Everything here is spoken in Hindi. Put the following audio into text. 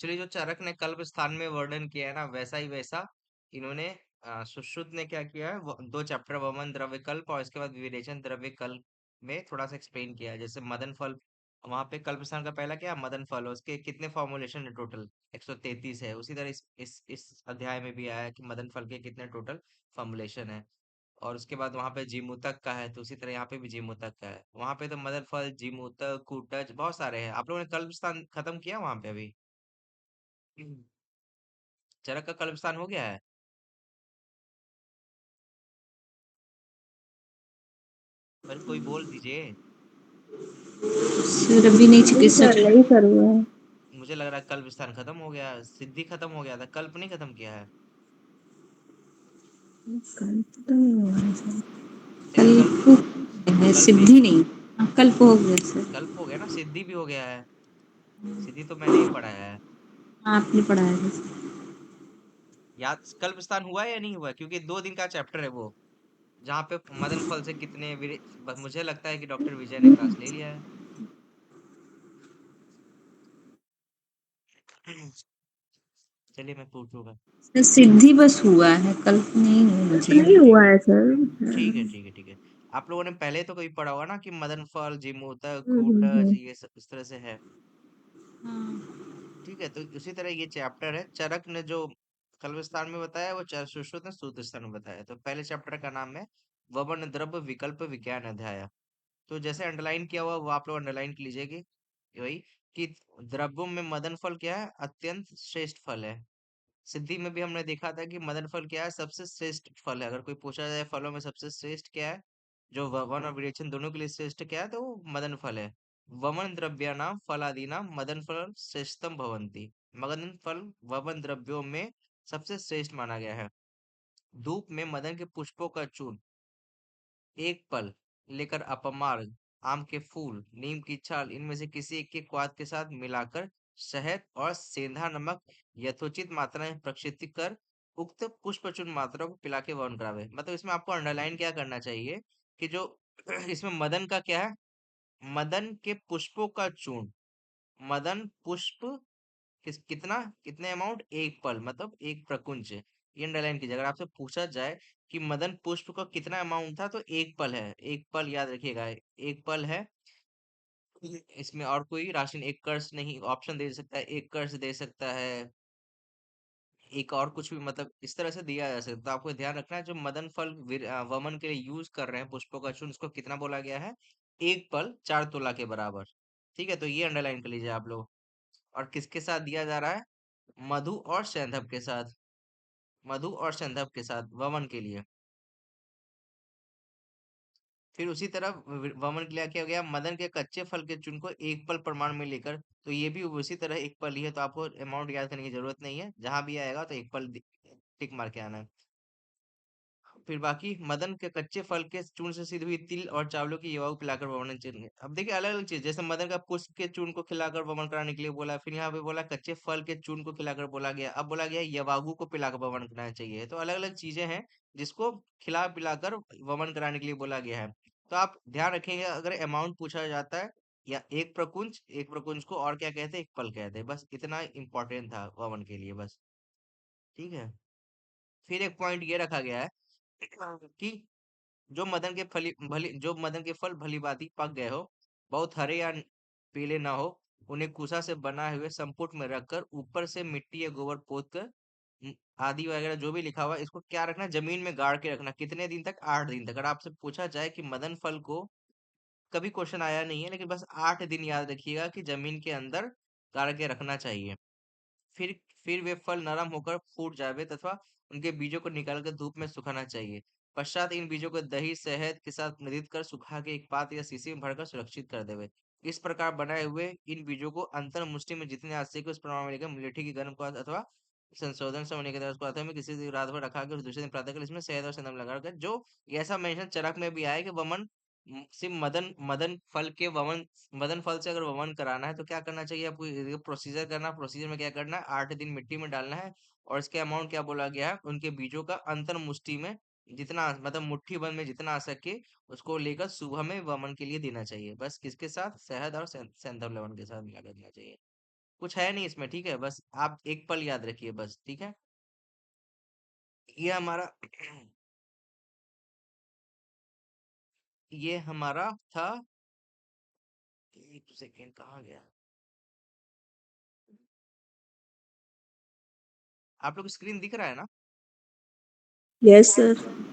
एक्चुअली जो चरक ने कल्प स्थान में वर्णन किया है ना, वैसा ही वैसा इन्होंने सुश्रुत ने क्या किया है, दो चैप्टर वमन द्रव्य कल्प और इसके बाद विरेचन द्रव्य कल्प में थोड़ा सा एक्सप्लेन किया है। जैसे मदन फल, वहां पे कल्प स्थान का पहला क्या, मदन फल, उसके कितने फॉर्मुलेशन है टोटल, 133 है। उसी तरह इस अध्याय में भी आया है कि मदन फल के कितने टोटल फॉर्मुलेशन है। और उसके बाद वहां पे जीमूतक का है, तो उसी तरह यहाँ पे भी जीमूतक का है। वहां पे तो मदन फल, जीमूतक, कूटज बहुत सारे हैं। आप लोगों ने कल्प स्थान खत्म किया वहां पे अभी? चरक का कल्प स्थान हो गया है? अरे कोई बोल दीजिए। रवि चिकित्सक नहीं सर हुआ है। मुझे लग रहा है कल्प स्थान खत्म हो गया है, सिद्धि खत्म हो गया था, कल्प नहीं खत्म किया है। कल्प तो नहीं हुआ है सर। चलिए कल्प, कल्प है, कल्प ही, सिद्धि नहीं। हाँ, कल्प हो गया सर। कल्प हो गया ना, सिद्धि भी हो गया है। सिद्धि तो मैंने ही पढ़ाया है। हाँ, आपने पढ़ाया है सर। याद, कल्प स्थान हुआ है या नहीं हुआ है? क्योंकि 2 दिन का चैप्टर है वो, जहाँ पे मदन फल से कितने बस मुझे लगता है कि डॉक्टर विजय ने क्लास ले लिया है। चलिए मैं पूछूंगा। सर सिद्धि बस हुआ है, कल्प नहीं हुआ कल्प मुझे। ठीक है नहीं ठीक हुआ है है सर। ठीक है ठीक है ठीक है। आप लोगों ने पहले तो कभी पढ़ा होगा ना कि मदन फल, जिमोतक, कूटज, हम्म। ये सब इस तरह से है। हाँ। ठीक है, तो उसी तरह ये चैप्टर है। चरक ने जो खलविस्तान में बताया, वो सुश्रुत ने सूत्रस्थान में बताया। तो पहले चैप्टर का नाम है ववन द्रव्य विकल्प विज्ञान अध्याय। तो जैसे अंडरलाइन किया हुआ वो आप लोग अंडरलाइन कर लीजिएगा। वही कि द्रव्यों में मदन फल क्या है, अत्यंत श्रेष्ठ फल है। सिद्धि में भी हमने देखा था कि मदन फल क्या है, सबसे श्रेष्ठ फल है। अगर कोई पूछा जाए फलों में सबसे श्रेष्ठ क्या है, जो वन और विरेचन दोनों के लिए श्रेष्ठ क्या है, तो वो मदन फल है। वमन द्रव्यानाम फलादीनाम मदन फल श्रेष्ठतम भवंती। मदन फल ववन द्रव्यों में सबसे श्रेष्ठ माना गया है। धूप में मदन के पुष्पों का चूर्ण एक पल लेकर अपमार्ग, आम के फूल, नीम की छाल, इनमें से किसी एक के क्वाथ के साथ मिलाकर शहद और सेंधा नमक यथोचित मात्रा में प्रक्षिप्त कर उक्त पुष्पचूर्ण मात्रा को पिला के वर्ण करावे। मतलब इसमें आपको अंडरलाइन क्या करना चाहिए कि जो इसमें मदन का क्या है, मदन के पुष्पों का चूर्ण, मदन पुष्प कितना, कितने अमाउंट, एक पल मतलब एक प्रकुंज। ये अंडरलाइन कीजिए। अगर आपसे पूछा जाए कि मदन पुष्प का कितना अमाउंट था, तो एक पल है, एक पल याद रखिएगा, एक पल है। इसमें और कोई राशि, एक कर्ष नहीं, ऑप्शन दे सकता है, एक कर्ष दे सकता है, एक और कुछ भी, मतलब इस तरह से दिया जा सकता है। तो आपको ध्यान रखना है जो मदन फल वमन के लिए यूज कर रहे हैं पुष्पों का चूर्ण, उसको कितना बोला गया है, एक पल 4 तोला के बराबर। ठीक है, तो ये अंडरलाइन कर लीजिए आप लोग। और किसके साथ दिया जा रहा है, मधु और सैंधव के साथ, मधु और सैंधव के साथ वमन के लिए। फिर उसी तरह वमन के लिए क्या हो गया, मदन के कच्चे फल के चूर्ण को एक पल प्रमाण में लेकर, तो ये भी उसी तरह एक पल ही है। तो आपको अमाउंट याद करने की जरूरत नहीं है, जहां भी आएगा तो एक पल टिक मार के आना है। फिर बाकी मदन के कच्चे फल के चूर्ण से सिद्ध हुई तिल और चावलों की युवाओं को पिलाकर वमन चाहिए। अब देखिए अलग अलग चीज, जैसे मदन का पुष्प के चूर्ण को खिलाकर वमन कराने के लिए बोला, फिर यहाँ पे बोला कच्चे फल के चूर्ण को खिलाकर बोला गया, अब बोला गया यवागु को पिलाकर वमन कराना चाहिए। तो अलग अलग चीजें हैं जिसको खिला पिलाकर वमन कराने के लिए बोला गया है। तो आप ध्यान रखेंगे, अगर अमाउंट पूछा जाता है या एक प्रकुंज, एक प्रकुंज को और क्या कहते हैं, एक पल कहते हैं, बस इतना इंपॉर्टेंट था वमन के लिए बस। ठीक है, फिर एक पॉइंट ये रखा गया है कि जो मदन के फल भली भांति पक गए हो, बहुत हरे या पीले ना हो, उन्हें कुसा से बनाए हुए संपुट में रखकर ऊपर से मिट्टी या गोबर पोत कर आदि वगैरह जो भी लिखा हुआ है, इसको क्या रखना, जमीन में गाड़ के रखना। कितने दिन तक, 8 दिन तक। अगर आपसे पूछा जाए कि मदन फल को, कभी क्वेश्चन आया नहीं है लेकिन बस 8 दिन याद रखिएगा कि जमीन के अंदर गाड़ के रखना चाहिए। फिर फिर वे फल नरम होकर फूट जावे तथा उनके बीजों को निकालकर धूप में सुखाना चाहिए। पश्चात इन बीजों को दही शहद के साथ मिश्रित कर सुखा के एक पात्र या शीशी में भरकर सुरक्षित कर देवे। इस प्रकार बनाए हुए इन बीजों को अंतर मुष्टि में जितने आवश्यक है उस प्रमाण में लेकर मुलेठी की गर्म क्वाथ अथवा संशोधन से होने के बाद उसको हाथों में किसी दिन रात भर रखा के दूसरे दिन प्रातः काल इसमें शहद और संदम लगा कर, जो ऐसा मेंशन चरक में भी आया कि वमन सिर्फ मदन मदन फल के वमन, मदन फल से अगर वमन कराना है तो क्या करना चाहिए आपको, ये प्रोसीजर करना, प्रोसीजर में क्या करना है, 8 दिन मिट्टी में डालना है। और इसके अमाउंट क्या बोला गया है, उनके बीजों का अंतर मुष्टि में जितना, मतलब मुट्ठी भर में जितना आ सके उसको लेकर सुबह में वमन के लिए देना चाहिए। बस किसके साथ, शहद और सेंधव लवण के साथ मिलाकर देना चाहिए। कुछ है नहीं इसमें, ठीक है, बस आप एक पल याद रखिए बस, ठीक है। ये हमारा ये हमारा था। एक सेकेंड, कहाँ गया? आप लोग स्क्रीन दिख रहा है ना? Yes sir.